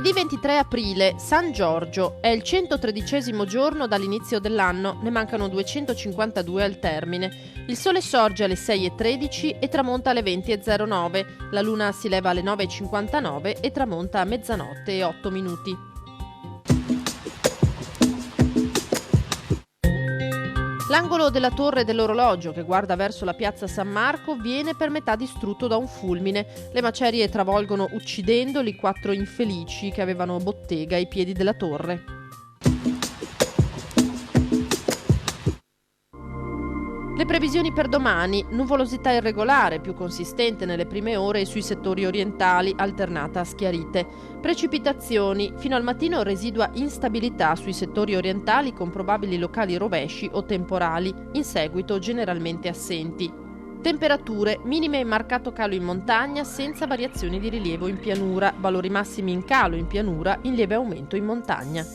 Giovedì 23 aprile, San Giorgio, è il 113° giorno dall'inizio dell'anno, ne mancano 252 al termine. Il sole sorge alle 6:13 e tramonta alle 20:09, la luna si leva alle 9:59 e tramonta a mezzanotte e 8 minuti. L'angolo della torre dell'orologio che guarda verso la piazza San Marco viene per metà distrutto da un fulmine. Le macerie travolgono uccidendoli 4 infelici che avevano bottega ai piedi della torre. Le previsioni per domani: nuvolosità irregolare, più consistente nelle prime ore sui settori orientali, alternata a schiarite. Precipitazioni: fino al mattino residua instabilità sui settori orientali con probabili locali rovesci o temporali, in seguito generalmente assenti. Temperature: minime in marcato calo in montagna, senza variazioni di rilievo in pianura, valori massimi in calo in pianura, in lieve aumento in montagna.